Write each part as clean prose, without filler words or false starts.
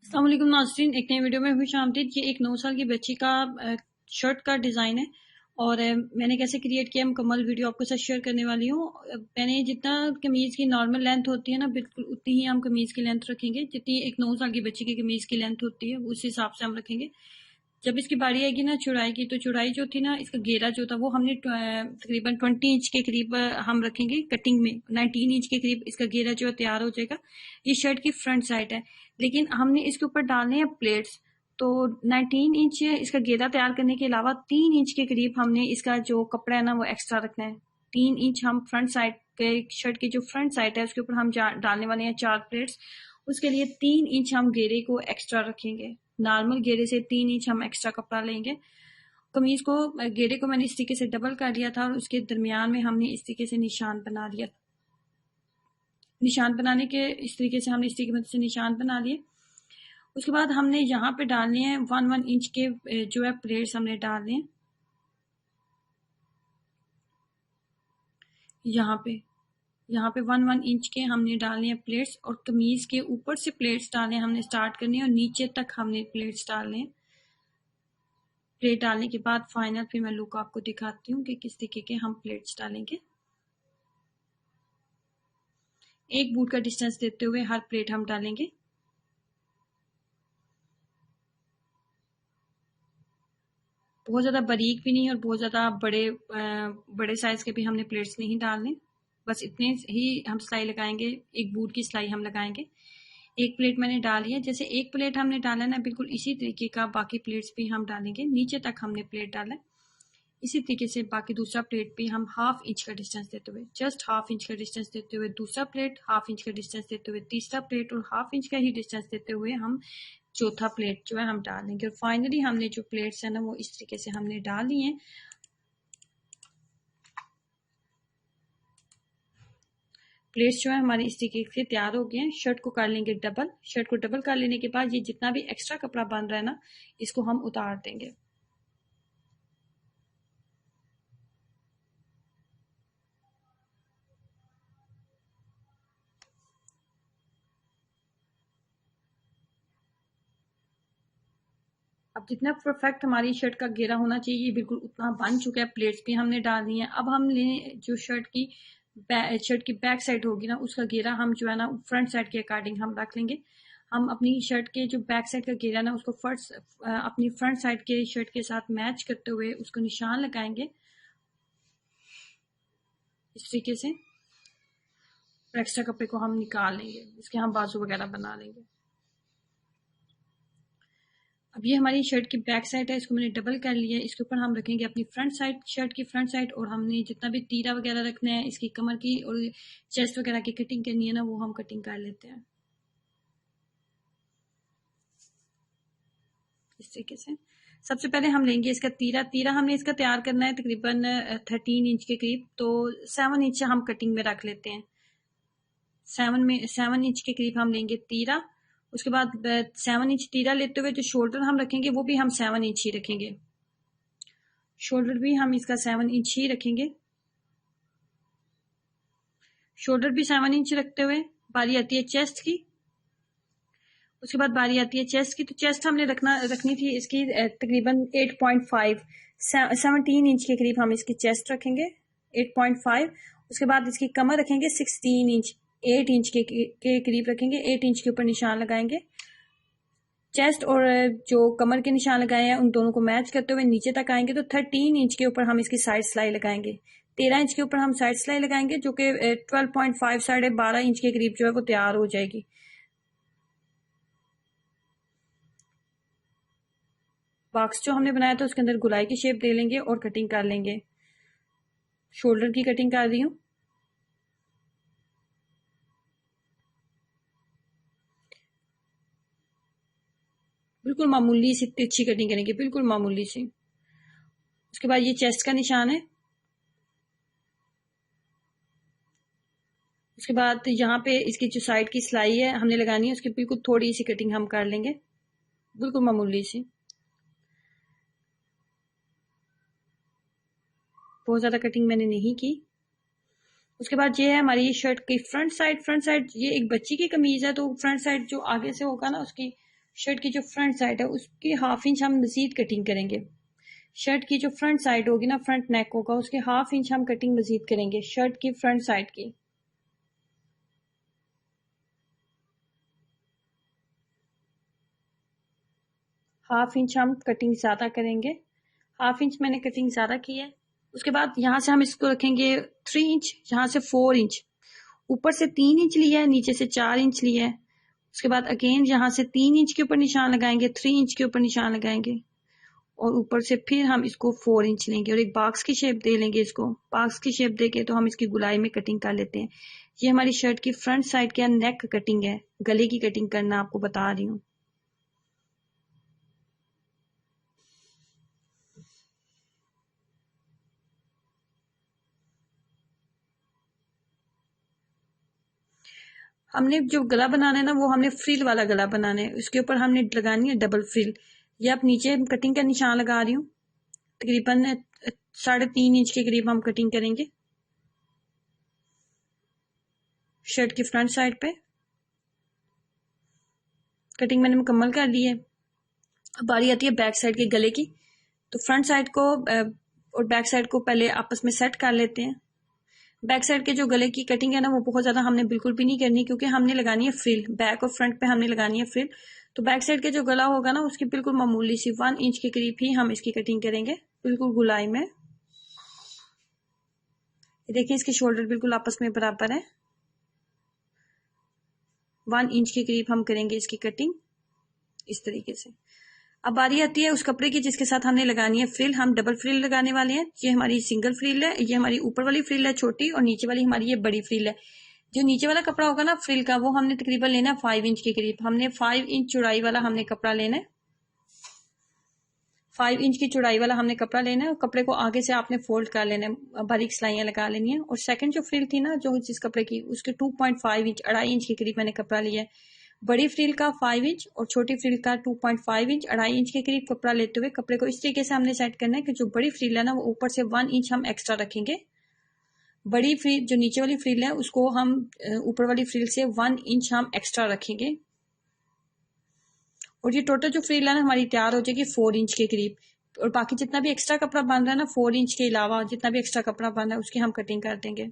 अस्सलाम वालेकुम नाज़रीन, एक नई वीडियो में खुश आमदीद। ये एक 9 साल की बच्ची का शर्ट का डिज़ाइन है और मैंने कैसे क्रिएट किया मुकम्मल वीडियो आपके साथ शेयर करने वाली हूँ। मैंने जितना कमीज़ की नॉर्मल लेंथ होती है ना, बिल्कुल उतनी ही हम कमीज़ की लेंथ रखेंगे। जितनी एक 9 साल की बच्ची की कमीज़ की लेंथ होती है उस हिसाब से हम रखेंगे। जब इसकी बारी आएगी ना चौड़ाई की, तो चौड़ाई जो थी ना, इसका घेरा जो था वो हमने तकरीबन 20 इंच के करीब हम रखेंगे। कटिंग में 19 इंच के करीब इसका घेरा जो है तैयार हो जाएगा। ये शर्ट की फ्रंट साइड है, लेकिन हमने इसके ऊपर डालने हैं प्लेट्स। तो 19 इंच इसका घेरा तैयार करने के अलावा 3 इंच के करीब हमने इसका जो कपड़ा है ना वो एक्स्ट्रा रखना है। 3 इंच हम फ्रंट साइड के शर्ट की जो फ्रंट साइड है उसके ऊपर हम डालने वाले हैं 4 प्लेट्स। उसके लिए 3 इंच हम घेरे को एक्स्ट्रा रखेंगे। नॉर्मल घेरे से 3 इंच हम एक्स्ट्रा कपड़ा लेंगे। कमीज को घेरे को मैंने इस तरीके से डबल कर लिया था और उसके दरमियान में हमने इस तरीके से निशान बना लिया। निशान बनाने के इस तरीके से हमने इस तरीके से निशान बना लिए। उसके बाद हमने यहाँ पे डालने हैं 1 इंच के जो है प्लेट्स हमने डालने हैं यहाँ पे 1 इंच के हमने डालने हैं प्लेट्स, और कमीज के ऊपर से प्लेट्स डालने हमने स्टार्ट करनी है और नीचे तक हमने प्लेट्स डालने हैं। प्लेट डालने के बाद फाइनल फिर मैं लुक आपको दिखाती हूँ कि किस तरीके के हम प्लेट्स डालेंगे। एक बूट का डिस्टेंस देते हुए हर प्लेट हम डालेंगे। बहुत ज़्यादा बारीक भी नहीं और बहुत ज़्यादा बड़े साइज के भी हमने प्लेट्स नहीं डालने। बस इतने ही हम सिलाई लगाएंगे, एक बूट की सिलाई हम लगाएंगे। एक प्लेट मैंने डाली है। जैसे एक प्लेट हमने डाला है ना, बिल्कुल इसी तरीके का बाकी प्लेट्स भी हम डालेंगे। नीचे तक हमने प्लेट डाला है, इसी तरीके से बाकी दूसरा प्लेट भी हम हाफ इंच का डिस्टेंस देते हुए, जस्ट हाफ इंच का डिस्टेंस देते हुए दूसरा प्लेट, हाफ इंच का डिस्टेंस देते हुए तीसरा प्लेट, और हाफ इंच का ही डिस्टेंस देते हुए हम चौथा प्लेट जो है हम डाल देंगे। और फाइनली हमने जो प्लेट्स है ना वो इस तरीके से हमने डाल दी हैं। प्लेट्स जो है हमारे इस तरीके से तैयार हो गए हैं। शर्ट को कर लेंगे डबल। शर्ट को डबल कर लेने के बाद ये जितना भी एक्स्ट्रा कपड़ा बन रहा है ना, इसको हम उतार देंगे। अब जितना परफेक्ट हमारी शर्ट का घेरा होना चाहिए बिल्कुल उतना बन चुका है। प्लेट्स भी हमने डाल दी है। अब हम लें जो शर्ट की बैक साइड होगी ना, उसका घेरा हम जो है ना फ्रंट साइड के अकॉर्डिंग हम रख लेंगे। हम अपनी शर्ट के जो बैक साइड का घेरा ना उसको अपनी फ्रंट साइड के शर्ट के साथ मैच करते हुए उसको निशान लगाएंगे इस तरीके से। एक्स्ट्रा कपड़े को हम निकाल लेंगे, इसके हम बाजू वगैरह बना लेंगे। अब ये हमारी शर्ट की बैक साइड है, इसको मैंने डबल कर लिया है। इसके ऊपर हम रखेंगे अपनी फ्रंट साइड, शर्ट की फ्रंट साइड, और हमने जितना भी तीरा वगैरह रखना है, इसकी कमर की और चेस्ट वगैरह की कटिंग करनी है ना, वो हम कटिंग कर लेते हैं इस तरीके से। सबसे पहले हम लेंगे इसका तीरा हमने इसका तैयार करना है तकरीबन 13 इंच के करीब। तो 7 इंच हम कटिंग में रख लेते हैं। 7 इंच के करीब हम लेंगे तीरा। उसके बाद 7 इंच तीरा लेते हुए जो शोल्डर हम रखेंगे वो भी हम 7 इंच ही रखेंगे। शोल्डर भी हम इसका 7 इंच ही रखेंगे। शोल्डर भी 7 इंच रखते हुए बारी आती है चेस्ट की। उसके बाद बारी आती है चेस्ट की। तो चेस्ट हमने रखनी थी इसकी तकरीबन 8.5, 17 इंच के करीब हम इसकी चेस्ट रखेंगे 8.5। उसके बाद इसकी कमर रखेंगे 16 इंच, 8 इंच के करीब रखेंगे। 8 इंच के ऊपर निशान लगाएंगे। चेस्ट और जो कमर के निशान लगाए हैं उन दोनों को मैच करते हुए नीचे तक आएंगे। तो 13 इंच के ऊपर हम इसकी साइड सिलाई लगाएंगे। 13 इंच के ऊपर हम साइड सिलाई लगाएंगे, जो कि 12.5 12.5 इंच के करीब जो है वो तैयार हो जाएगी। बॉक्स जो हमने बनाया था उसके अंदर गुलाई की शेप दे लेंगे और कटिंग कर लेंगे। शोल्डर की कटिंग कर रही हूँ। बिल्कुल मामूली सी तिरछी कटिंग करेंगे, बिल्कुल मामूली सी। उसके बाद ये चेस्ट का निशान है। उसके बाद यहाँ पे इसकी जो साइड की सिलाई है हमने लगानी है, उसकी बिल्कुल थोड़ी सी कटिंग हम कर लेंगे, बिल्कुल मामूली सी, बहुत ज़्यादा कटिंग मैंने नहीं की। उसके बाद ये है हमारी शर्ट की फ्रंट साइड। ये एक बच्ची की कमीज है, तो फ्रंट साइड जो आगे से होगा ना उसकी शर्ट की जो फ्रंट साइड है उसकी 1/2 इंच हम मजीद कटिंग करेंगे। शर्ट की जो फ्रंट साइड होगी ना, फ्रंट नेक होगा, उसके 1/2 इंच हम कटिंग मजीद करेंगे शर्ट की फ्रंट साइड की। 1/2 इंच हम कटिंग ज्यादा करेंगे। 1/2 इंच मैंने कटिंग ज्यादा की है। उसके बाद यहाँ से हम इसको रखेंगे 3 इंच, यहाँ से 4 इंच, ऊपर से 3 इंच लिया है, नीचे से 4 इंच लिया है। उसके बाद अगेन यहाँ से 3 इंच के ऊपर निशान लगाएंगे, 3 इंच के ऊपर निशान लगाएंगे, और ऊपर से फिर हम इसको 4 इंच लेंगे और एक बॉक्स की शेप दे लेंगे। इसको बॉक्स की शेप देके तो हम इसकी गुलाई में कटिंग कर लेते हैं। ये हमारी शर्ट की फ्रंट साइड के नेक कटिंग है, गले की कटिंग करना आपको बता रही हूँ। हमने जो गला बनाना है ना, वो हमने फ्रिल वाला गला बनाना है। उसके ऊपर हमने लगानी है डबल फ्रिल। ये आप नीचे कटिंग का निशान लगा रही हूँ, तकरीबन 3.5 इंच के करीब हम कटिंग करेंगे शर्ट की फ्रंट साइड पे। कटिंग मैंने मुकम्मल कर ली है। अब बारी आती है बैक साइड के गले की। तो फ्रंट साइड को और बैक साइड को पहले आपस में सेट कर लेते हैं। बैक साइड के जो गले की कटिंग है ना, वो बहुत ज्यादा हमने बिल्कुल भी नहीं करनी, क्योंकि हमने लगानी है फ्रिल, बैक और फ्रंट पे हमने लगानी है फ्रिल। तो बैक साइड के जो गला होगा ना, उसकी बिल्कुल मामूली सी 1 इंच के करीब ही हम इसकी कटिंग करेंगे, बिल्कुल गुलाई में। ये देखिए, इसके शोल्डर बिल्कुल आपस में बराबर है। 1 इंच के करीब हम करेंगे इसकी कटिंग इस तरीके से। अब बारी आती है उस कपड़े की जिसके साथ हमने लगानी है फ्रिल। हम डबल फ्रिल लगाने वाले हैं। ये हमारी सिंगल फ्रिल है, ये हमारी ऊपर वाली फ्रिल है छोटी, और नीचे वाली हमारी ये बड़ी फ्रिल है। जो नीचे वाला कपड़ा होगा ना फ्रिल का, वो हमने तकरीबन लेना है 5 इंच के करीब। हमने 5 इंच चौड़ाई वाला हमने कपड़ा लेना है। 5 इंच की चौड़ाई वाला हमने कपड़ा लेना है, और कपड़े को आगे से आपने फोल्ड कर लेना है, बारीक सिलाइयां लगा लेनी है। और सेकंड जो फ्रिल थी ना, जो जिस कपड़े की, उसके 2.5 इंच, 2.5 इंच के करीब मैंने कपड़ा लिया है। बड़ी फ्रिल का 5 इंच और छोटी फ्रिल का 2.5 इंच, 2.5 इंच के करीब कपड़ा लेते हुए कपड़े को इस तरीके से हमने सेट करना है कि जो बड़ी फ्रिल है ना, वो ऊपर से 1 इंच हम एक्स्ट्रा रखेंगे। बड़ी फ्रिल जो नीचे वाली फ्रिल है, उसको हम ऊपर वाली फ्रिल से 1 इंच हम एक्स्ट्रा रखेंगे। और ये टोटल जो फ्रिल है ना हमारी तैयार हो जाएगी 4 इंच के करीब। और बाकी जितना भी एक्स्ट्रा कपड़ा बन रहा है ना, 4 इंच के अलावा जितना भी एक्स्ट्रा कपड़ा बन रहा है, उसकी हम कटिंग कर देंगे।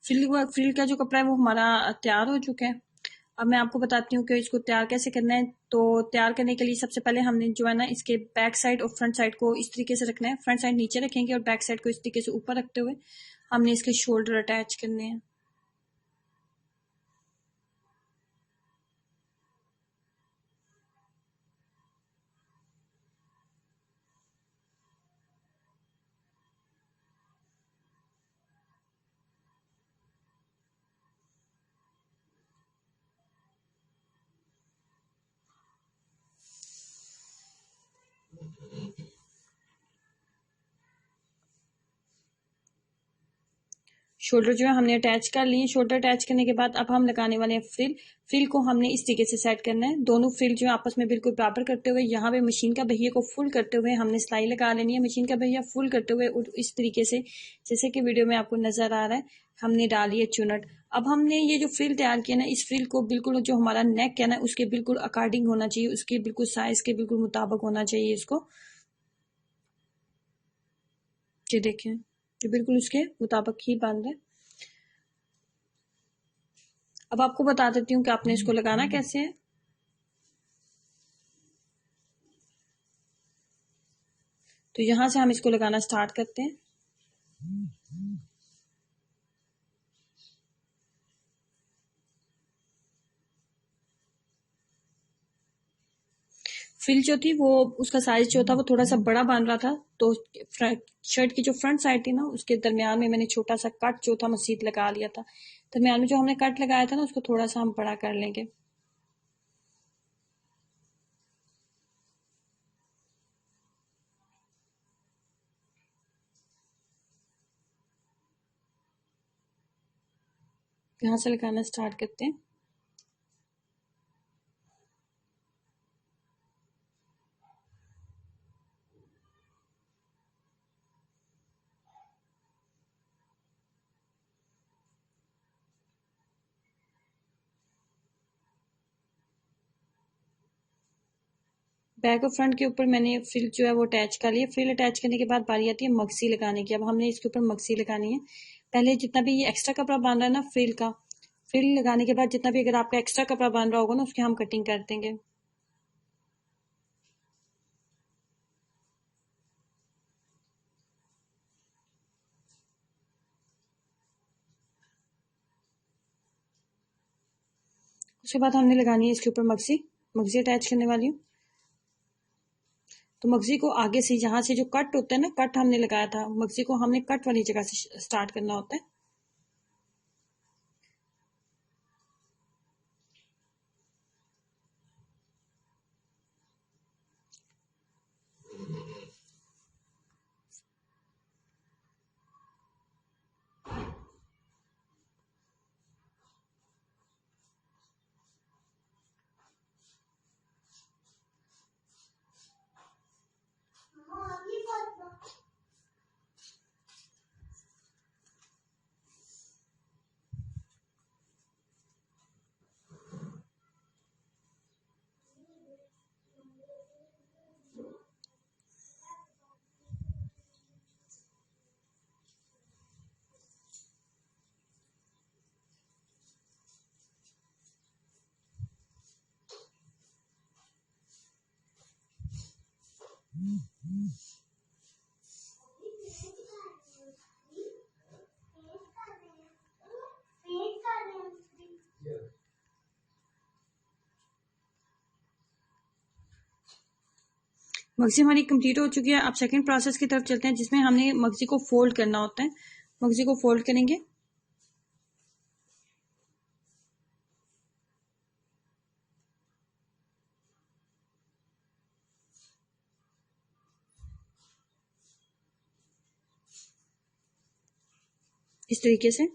फ्रिल का जो कपड़ा है वो हमारा तैयार हो चुका है। अब मैं आपको बताती हूँ कि इसको तैयार कैसे करना है। तो तैयार करने के लिए सबसे पहले हमने जो है ना, इसके बैक साइड और फ्रंट साइड को इस तरीके से रखना है। फ्रंट साइड नीचे रखेंगे और बैक साइड को इस तरीके से ऊपर रखते हुए हमने इसके शोल्डर अटैच करने हैं। शोल्डर जो है हमने अटैच कर लिए। शोल्डर अटैच करने के बाद अब हम लगाने वाले हैं फ्रिल। फ्रिल को हमने इस तरीके से सेट करना है, दोनों फ्रिल जो है आपस में बिल्कुल बराबर करते हुए, यहाँ पे मशीन का पहिए को फुल करते हुए हमने सिलाई लगा लेनी है। मशीन का पहिया फुल करते हुए और इस तरीके से, जैसे कि वीडियो में आपको नजर आ रहा है, हमने डाली है चुनट। अब हमने ये जो फ्रिल तैयार किया ना, इस फ्रिल को बिल्कुल जो हमारा नेक है ना, उसके बिल्कुल अकॉर्डिंग होना चाहिए, उसके बिल्कुल साइज के बिल्कुल मुताबिक होना चाहिए इसको। ये देखें, ये बिल्कुल उसके मुताबिक ही बन रहा है। अब आपको बता देती हूँ कि आपने इसको लगाना कैसे है। तो यहां से हम इसको लगाना स्टार्ट करते हैं। फ्रिल जो थी वो, उसका साइज जो था वो थोड़ा सा बड़ा बन रहा था, तो शर्ट की जो फ्रंट साइड थी ना, उसके दरमियान में मैंने छोटा सा कट जो था मजीद लगा लिया था। दरमियान में जो हमने कट लगाया था ना, उसको थोड़ा सा हम बड़ा कर लेंगे। यहाँ से लगाना स्टार्ट करते हैं। बैक और फ्रंट के ऊपर मैंने फ्रिल जो है वो अटैच कर लिया। फ्रिल अटैच करने के बाद बारी आती है मक्सी लगाने की। अब हमने इसके ऊपर मक्सी लगानी है। पहले जितना भी ये एक्स्ट्रा कपड़ा बांध रहा है ना फ्रिल का, फ्रिल लगाने के बाद जितना भी अगर आपका एक्स्ट्रा कपड़ा बांध रहा होगा ना उसकी हम कटिंग कर देंगे। उसके बाद हमने लगानी है इसके ऊपर मक्सी, मक्सी अटैच करने वाली हूँ। तो मक्सी को आगे से यहाँ से जो कट होता है ना, कट हमने लगाया था, मक्सी को हमने कट वाली जगह से स्टार्ट करना होता है। मक्सी हमारी कंप्लीट हो चुकी है। अब सेकंड प्रोसेस की तरफ चलते हैं जिसमें हमने मक्सी को फोल्ड करना होता है। मक्सी को फोल्ड करेंगे। इस तरीके से।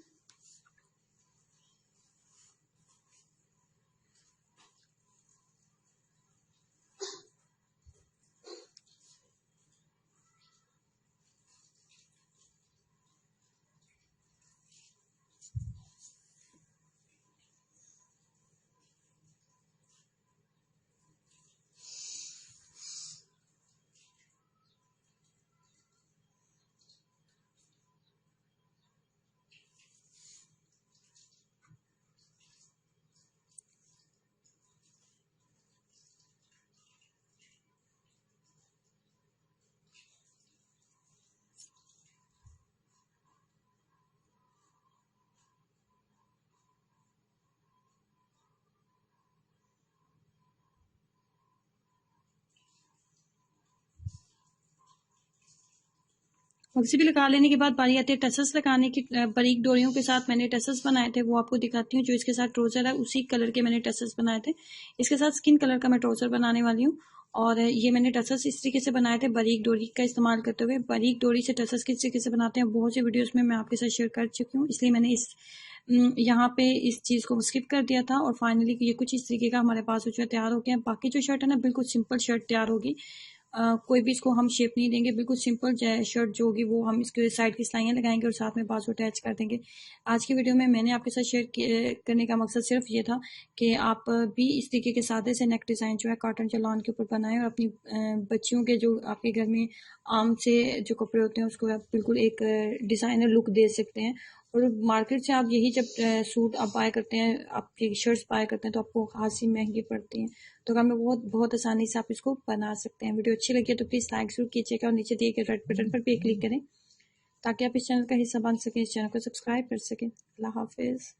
मक्सी भी लगा लेने के बाद बारी आती है टसस लगाने की। बारीक डोरियों के साथ मैंने टसस बनाए थे, वो आपको दिखाती हूँ। जो इसके साथ ट्राउजर है उसी कलर के मैंने टसस बनाए थे। इसके साथ स्किन कलर का मैं ट्राउजर बनाने वाली हूँ। और ये मैंने टसस इस तरीके से बनाए थे बारीक डोरी का इस्तेमाल करते हुए। बारीक डोरी से टसस किस तरीके से बनाते हैं बहुत सी वीडियोस में मैं आपके साथ शेयर कर चुकी हूँ, इसलिए मैंने यहाँ पे इस चीज़ को स्किप कर दिया था। और फाइनली ये कुछ इस तरीके का हमारे पास जो तैयार हो गया। बाकी जो शर्ट है ना बिल्कुल सिंपल शर्ट तैयार होगी। कोई भी इसको हम शेप नहीं देंगे, बिल्कुल सिंपल शर्ट जो होगी वो हम इसके साइड की सिलाइयाँ लगाएंगे और साथ में बाजू अटैच कर देंगे। आज की वीडियो में मैंने आपके साथ शेयर करने का मकसद सिर्फ ये था कि आप भी इस तरीके के सादे से नेक डिज़ाइन जो है कॉटन चलान के ऊपर बनाएं और अपनी बच्चियों के जो आपके घर में आम से जो कपड़े होते हैं उसको आप बिल्कुल एक डिज़ाइनर लुक दे सकते हैं। और मार्केट से आप यही जब सूट आप बाय करते हैं, आपकी शर्ट्स बाय करते हैं तो आपको खासी महंगी पड़ती हैं। तो घर में बहुत बहुत आसानी से आप इसको बना सकते हैं। वीडियो अच्छी लगी है तो प्लीज़ लाइक जरूर कीजिएगा और नीचे दिए गए रेड बटन पर भी क्लिक करें ताकि आप इस चैनल का हिस्सा बन सकें, इस चैनल को सब्सक्राइब कर सकें। अल्लाह हाफिज़।